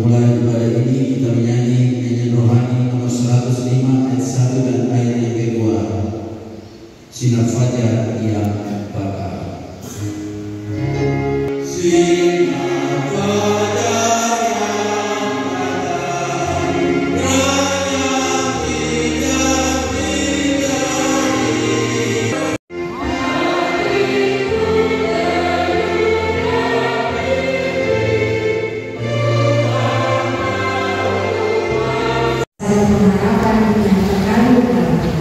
memulai ibadah ini kita menyanyi nyanyian rohani nomor 105 ayat 1 dan ayat yang kedua. Sinar fajar yang bakar. Sinar fajar yang bakar,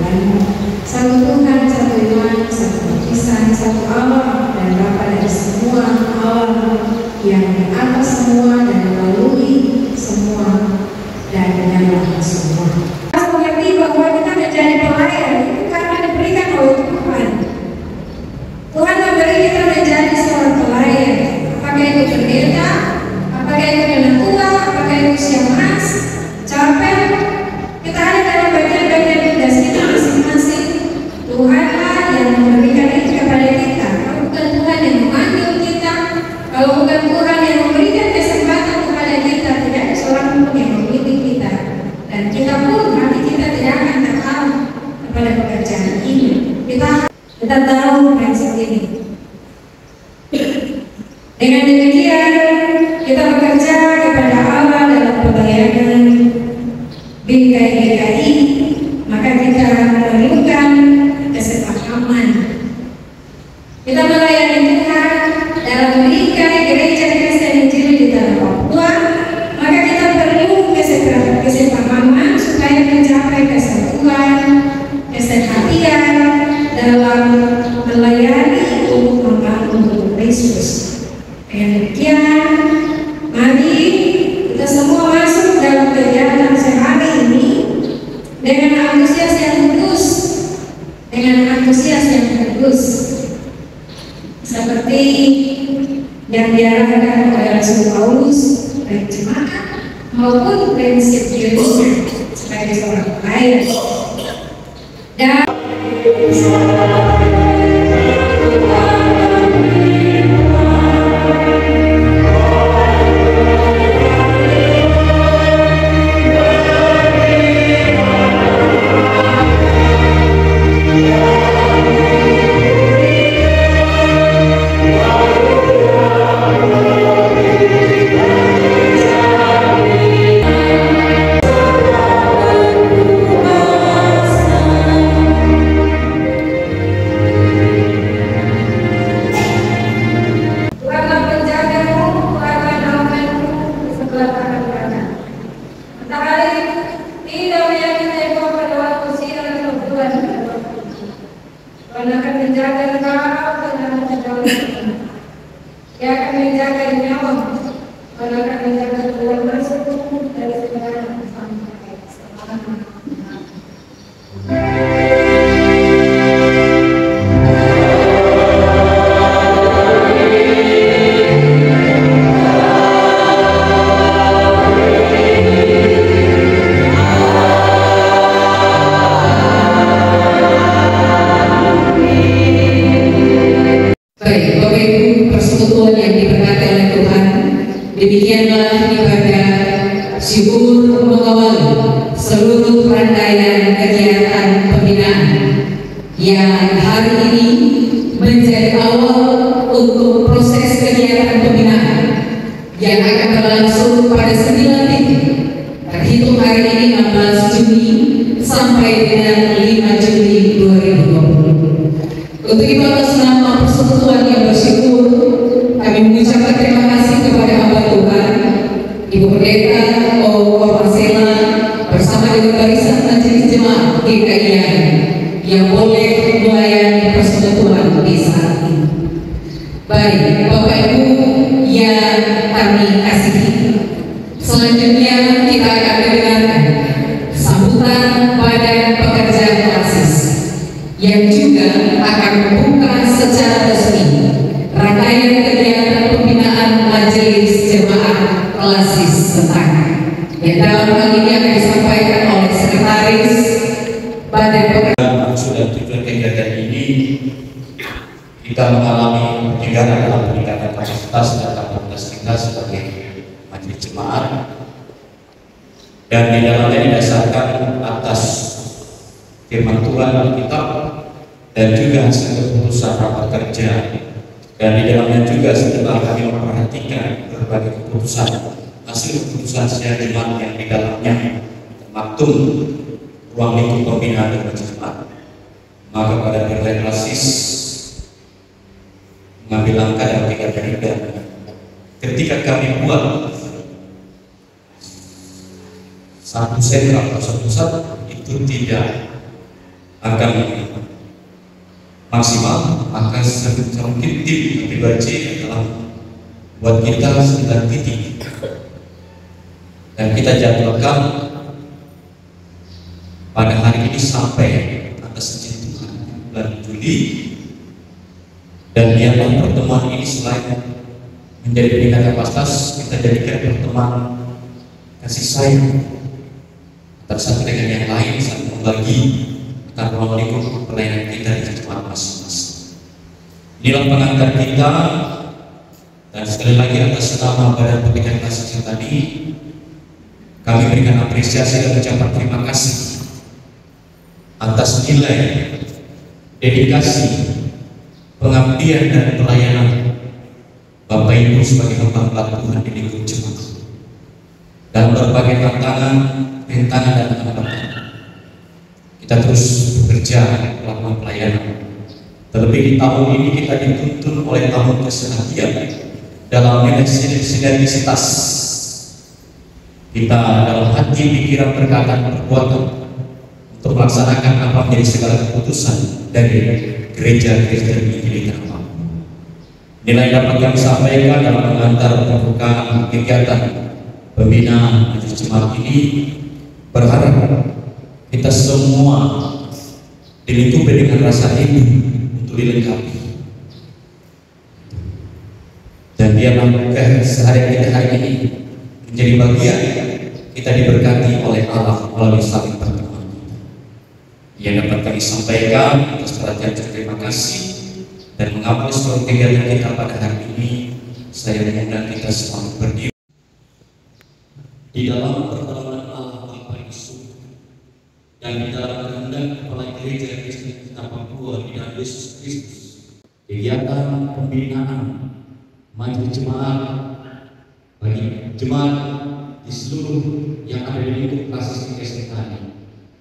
banyak satu Tuhan, satu iman, satu baptisan, satu Allah dan Bapa dari semua Allah yang di atas semua dan melalui semua dan dalam semua. Harus mengerti bahwa kita menjadi pelayan itu karena diberikan oleh Tuhan. Tuhan memberi kita menjadi seorang pelayan. Apakah itu pendeta, apakah itu penatua, apakah itu usia emas, capek, kita ada dalam bagian-bagian tugas kita masing-masing. Tuhanlah yang memberikan itu kepada kita. Kalau bukan Tuhan yang memanggil kita, kalau bukan Tuhan yang memberikan kesempatan kepada kita, tidak ada seorang pun yang memilih kita. Dan kita pun nanti kita tidak akan tahu kepada pekerjaan ini. Kita tahu prinsip ini. Dengan demikian kita bekerja kepada Allah dalam pelayanan bingkai GKI, maka kita memerlukan kesepahaman. Kita melayani Tuhan dalam bingkai gereja Kristen Injil di tanah Papua, maka kita perlu kesepahaman supaya mencapai kesatuan, kesehatan dalam melayani untuk membangun tubuh Kristus. Dengan demikian, mari kita semua masuk dalam kegiatan sehari ini dengan antusias yang kudus, seperti yang diarahkan oleh Rasul Paulus baik jemaat maupun prinsip dirinya sebagai seorang pelayan. Dan demikianlah ibadah syukur mengawali seluruh rangkaian kegiatan pembinaan yang hari ini menjadi awal untuk proses kegiatan pembinaan yang akan berlangsung pada 9 titik terhitung hari ini 16 Juni sampai dengan 5 Juli 2020. Untuk itu atas nama persekutuan yang bersyukur kami mengucapkan terima kasih kepada hamba Tuhan Ibu Pendeta O. Kormasela bersama dengan barisan majelis jemaat GKI yang boleh melayani persekutuan di saat ini. Baik Bapak Ibu yang kami kasihi, selanjutnya kita akan mendengarkan sambutan Badan Pekerja Klasis yang juga akan membuka secara resmi rangkaian kegiatan pembinaan majelis jemaat Klasis Setangga yang dalam hal ini akan disampaikan oleh Sekretaris Badan Pekerja. Sudah tujuan kegiatan ini kita mengalami peningkatan dalam peningkatan kapasitas dan kapasitas kita sebagai majelis jemaat dan di dalamnya didasarkan atas firman Tuhan Alkitab dan juga hasil keputusan rapat kerja, dan di dalamnya juga setelah kami memperhatikan berbagai keputusan, hasil keputusan sidang jemaat yang di dalamnya termaktub ruang lingkup pembinaan dan jemaat, maka pada berleklasis mengambil langkah dan tiga ketika kami buat satu sentra atau satu pusat itu tidak akan maksimal, maka mungkin tim PBC adalah buat kita 9 titik, dan kita jadwalkan pada hari ini sampai atas izin Tuhan bulan Juli, dan biarlah pertemuan ini selain menjadi peningkatan kapasitas, kita jadikan pertemuan kasih sayang antara satu dengan yang lain, saling membagi tentang ruang lingkup pelayanan kita di jemaat masing-masing. Inilah pengantar kita, dan sekali lagi atas nama Badan Pembinaan Kasih tadi, kami berikan apresiasi dan ucapan terima kasih atas nilai, dedikasi, pengabdian dan pelayanan Bapak Ibu sebagai hamba Tuhan di lingkup jemaat dalam berbagai tantangan, rintangan dan hambatan. Kita terus bekerja melakukan pelayanan. Terlebih di tahun ini kita dituntun oleh tahun keseharian dalam sinergisitas kita dalam hati, pikiran, perkataan, perbuatan untuk melaksanakan apa menjadi segala keputusan dari gereja-gereja Injil kita. Nilai dapat kami sampaikan dalam mengantar pembukaan kegiatan pembinaan majelis jemaat ini, berharap kita semua dilingkupi dengan rasa rindu untuk dilengkapi, dan biarlah sehari kita hari ini menjadi bagian kita diberkati oleh Allah melalui saling pertemuan yang dapat kami sampaikan. Atas perhatian terima kasih, dan mengawali seluruh kegiatan kita pada hari ini, saya mengundang kita semua berdiri di dalam pertolongan Allah Bapa Yesus, dan di dalam kehendak kepala gereja Kristen kita Papua di dalam Yesus Kristus. Kegiatan pembinaan majelis jemaat bagi jemaat di seluruh yang ada di lingkup kasih Kristen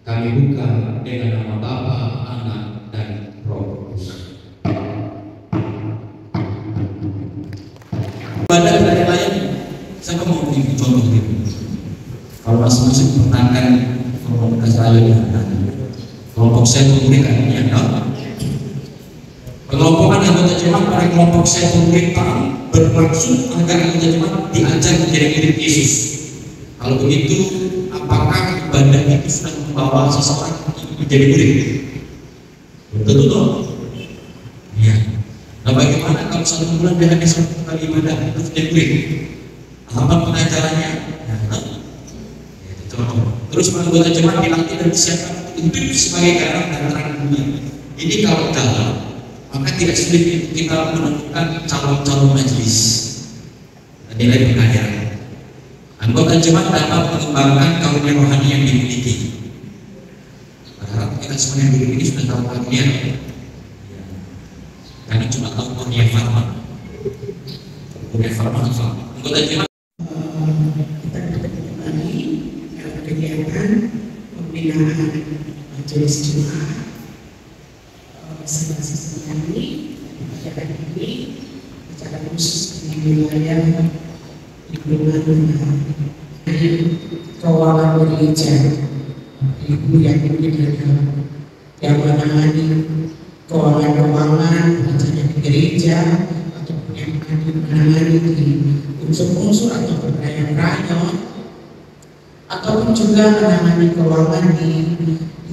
kami buka dengan nama Bapa, Anak, dan Roh Kudus. Ibadah dan lain, siapa mau bikin contoh gitu? Kalau masing-masing pertahankan komunitas lain, kelompok saya memberikan yang dalam. Pengelompokan anggota jemaat pada kelompok saya memberikan bermaksud agar anggota jemaat diajar menjadi mirip Yesus. Kalau begitu, apakah ibadah itu sudah membawa seseorang menjadi murid? Tentu dong. Ya. Nah, bagaimana kalau 1 bulan dia hanya 1 kali ibadah itu menjadi murid? Apa pengajarannya? Terus anggota jemaat dilatih dan disiapkan untuk sebagai garam dan terang dunia. Ini kalau dalam, maka tidak sulit kita menentukan calon-calon majelis. Nilai pengajaran. Anggota jemaat dapat mengembangkan karunia rohani yang dimiliki. Berharap kita semua yang duduk ini sudah tahu karunia. Karena cuma tahu karunia farma. Karunia farma apa? Anggota jemaat kegiatan pembinaan majelis jemaat masing-masing kami pada ini secara khusus di wilayah lingkungan keuangan gereja, ibu yang yang menangani keuangan misalnya di gereja ataupun yang menangani di unsur-unsur atau perayaan ataupun juga menangani keuangan di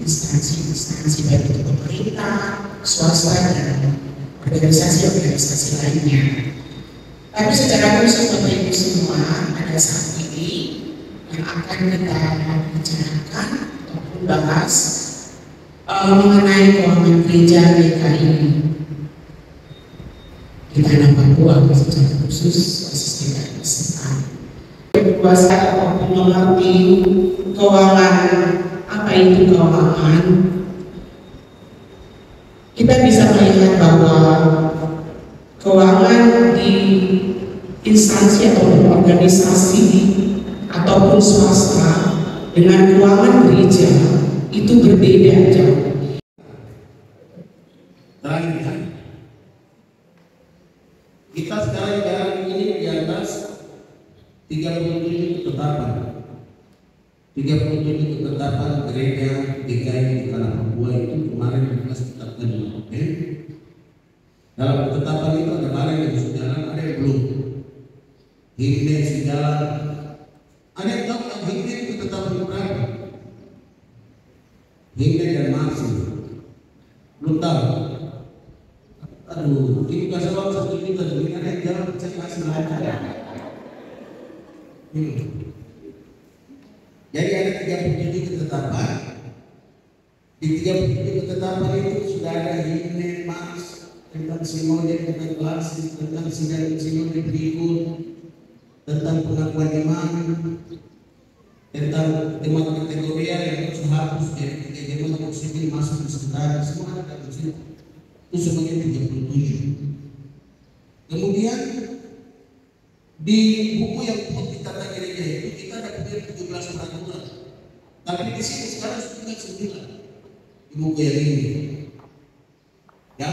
instansi-instansi baik itu pemerintah, swasta, dan organisasi-organisasi lainnya. Tapi secara khusus Bapak Ibu semua, pada saat ini yang akan kita bicarakan ataupun bahas mengenai keuangan gereja GKI di Tanah Papua secara khusus basis GKI Serta. berkuasa ataupun mengerti keuangan, apa itu keuangan, kita bisa melihat bahwa keuangan di instansi atau organisasi ataupun swasta dengan keuangan gereja itu berbeda jauh. Terakhir, kita sekarang ini di atas 37 ketetapan. 37 ketetapan gereja DKI di Tanah Papua itu kemarin ditetapkan di Oke. Dalam ketetapan itu ada barang yang sudah jalan, ada yang belum. Himne segala. Ada yang tahu yang himne itu ketetapan berapa? Himne dan marsi. Belum tahu. Aduh, ini kasih uang 1 juta, jadi ada yang jalan cek kasih aja. Jadi ada 37 ketetapan. Di 37 ketetapan itu sudah ada himne, mars, tentang simode, tentang klasis, tentang simode berikut, tentang pengakuan iman, tentang tema kategori yang harus dihapus dari tema sipil masuk di sekitar semua ada di situ. Itu sebagai 37. Kemudian di buku yang putih tata gereja itu kita ada 17 peraturan. Tapi di sini sekarang sudah 9 di buku yang ini. Ya,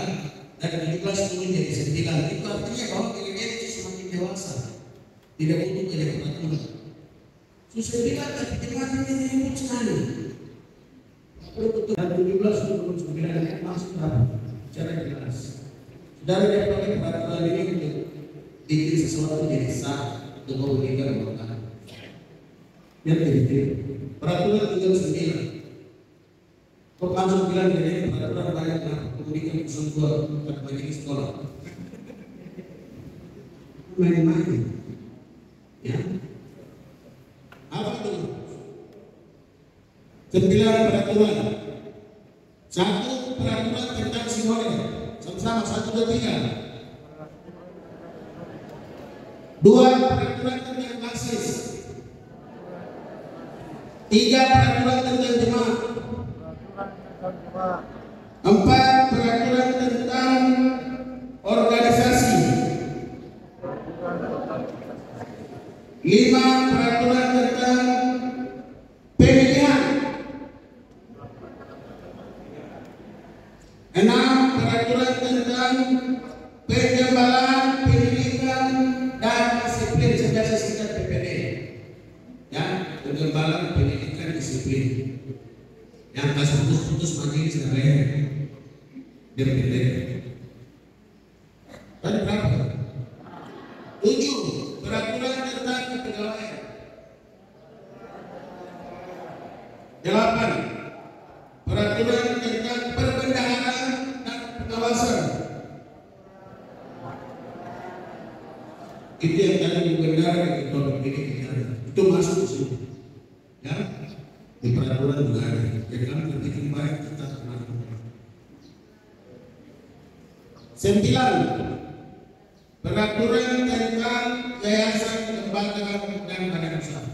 dari 17 turun jadi 9. Itu artinya bahwa gereja itu semakin dewasa. Tidak butuh banyak peraturan. Susah bilang tapi gimana ini ribut sekali. Dan 17 turun 9 masuk secara jelas. Saudara yang pakai peraturan ini untuk bikin sesuatu jadi sah untuk memberikan berkah. Yang tidak peraturan tinggal 9. Kok langsung bilang ini peraturan banyak lah, memberikan kesentuhan pada banyak sekolah. Main-main, ya. Apa itu? 9 peraturan. 1 peraturan tentang simode, sama-sama 1, 2, 3. 2 peraturan tentang klasis. 3 peraturan tentang jemaat. 4 peraturan tentang organisasi. 5 peraturan tentang pemilihan. 6 peraturan tentang pengembalaan, pendidikan dan disiplin sebiasa singkat PPD. Ya, pengembalaan, pendidikan, disiplin. Yang kasih putus-putus majelis sekalian DPD. Tadi berapa? 7 peraturan tentang kepegawaian. 8 peraturan tentang perbendaharaan dan pengawasan. Itu yang tadi benar yang kita itu masuk ke sini. Ya, di peraturan juga ada. Jadi kami berpikir baik kita melakukan. 9 peraturan tentang yayasan, lembaga dan badan usaha.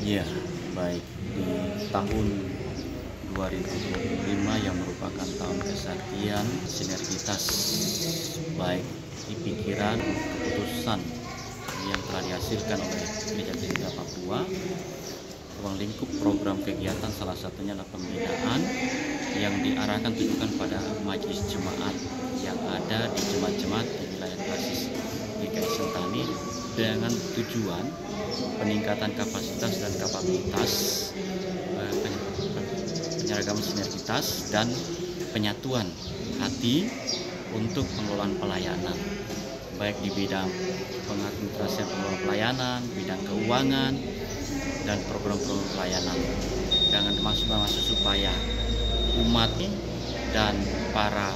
Ya, baik, di tahun 2025 yang merupakan tahun kesaktian sinergitas baik di pikiran keputusan yang telah dihasilkan oleh Gereja Kristen Papua. Ruang lingkup program kegiatan salah satunya adalah pembinaan yang diarahkan tujukan pada majelis jemaat yang ada di jemaat-jemaat di wilayah klasis GKI Sentani dengan tujuan peningkatan kapasitas dan kapabilitas penyeragaman sinergitas dan penyatuan hati untuk pengelolaan pelayanan baik di bidang pengadministrasian pengelolaan pelayanan, bidang keuangan dan program-program pelayanan dengan maksud supaya umat dan para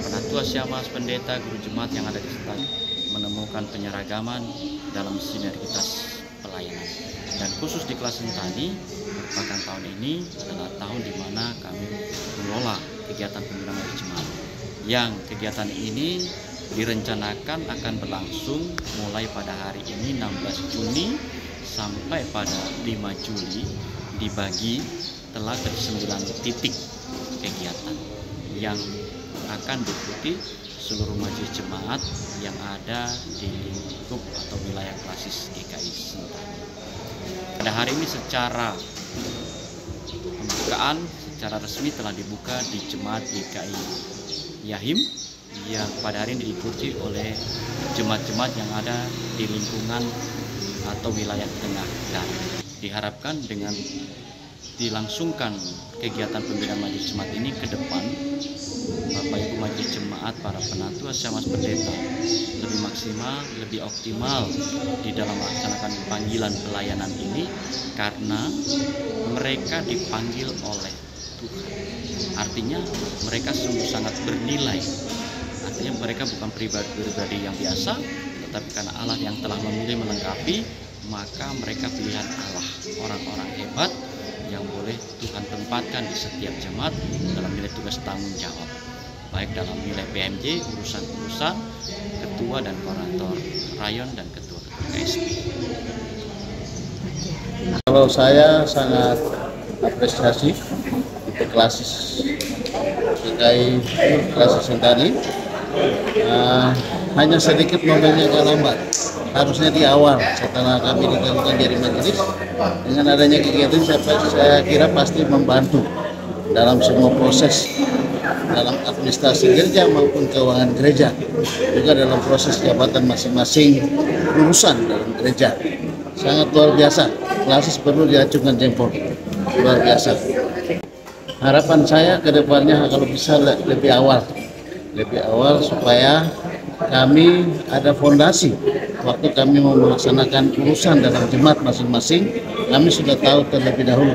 penatua syama, pendeta, guru jemaat yang ada di Sentani menemukan penyeragaman dalam sinergitas pelayanan. Dan khusus di kelas Sentani merupakan tahun ini adalah tahun di mana kami mengelola kegiatan pembinaan jemaat. yang kegiatan ini direncanakan akan berlangsung mulai pada hari ini 16 Juni sampai pada 5 Juli, dibagi telah ke 9 titik kegiatan yang akan diikuti seluruh majelis jemaat yang ada di lingkup atau wilayah klasis GKI Sentani. Pada hari ini secara pembukaan secara resmi telah dibuka di Jemaat GKI Yahim yang pada hari ini diikuti oleh jemaat-jemaat yang ada di lingkungan atau wilayah Tengah Dan. Diharapkan dengan dilangsungkan kegiatan pembinaan majelis jemaat ini ke depan, Bapak Ibu majelis jemaat, para penatua, Syamas Pendeta lebih maksimal, lebih optimal di dalam melaksanakan panggilan pelayanan ini, karena mereka dipanggil oleh Tuhan. Artinya mereka sungguh sangat bernilai. Artinya mereka bukan pribadi yang biasa, tetapi karena Allah yang telah memilih melengkapi, maka mereka pilihan Allah, orang-orang hebat yang boleh Tuhan tempatkan di setiap jemaat dalam nilai tugas tanggung jawab, baik dalam nilai PMJ, urusan-urusan, ketua dan koordinator rayon dan ketua-ketua KSP. Kalau saya sangat apresiasi untuk klasis GKI klasis Sentani, hanya sedikit momennya agak lambat. Harusnya di awal setelah kami digabungkan dari majelis. Dengan adanya kegiatan saya kira pasti membantu dalam semua proses, dalam administrasi gereja maupun keuangan gereja, juga dalam proses jabatan masing-masing urusan dalam gereja. Sangat luar biasa. Klasis perlu diacungkan jempol, luar biasa. Harapan saya ke depannya kalau bisa lebih awal supaya kami ada fondasi. Waktu kami mau melaksanakan urusan dalam jemaat masing-masing, kami sudah tahu terlebih dahulu